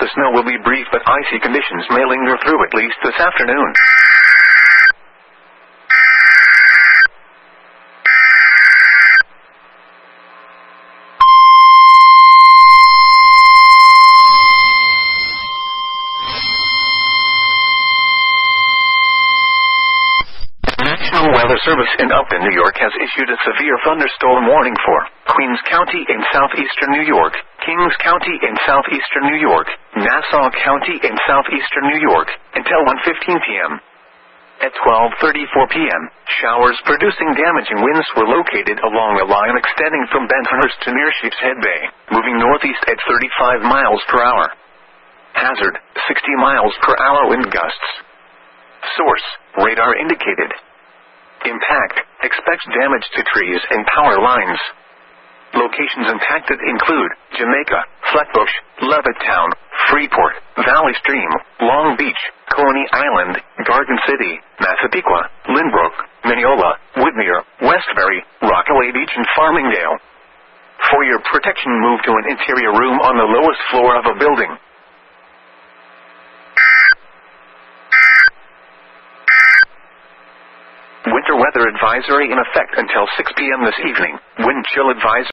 The snow will be brief, but icy conditions may linger through at least this afternoon. National Weather Service in Upton, New York has issued a severe thunderstorm warning for Queens County in southeastern New York, Kings County in southeastern New York, Nassau County in southeastern New York, until 1:15 p.m. At 12:34 p.m., showers producing damaging winds were located along a line extending from Bensonhurst to near Sheepshead Bay, moving northeast at 35 miles per hour. Hazard, 60 miles per hour wind gusts. Source, radar indicated. Impact, expect damage to trees and power lines. Locations impacted include Jamaica, Flatbush, Levittown, Freeport, Valley Stream, Long Beach, Coney Island, Garden City, Massapequa, Lynbrook, Mineola, Woodmere, Westbury, Rockaway Beach, and Farmingdale. For your protection, move to an interior room on the lowest floor of a building. Winter weather advisory in effect until 6 p.m. this evening. Wind chill advisory.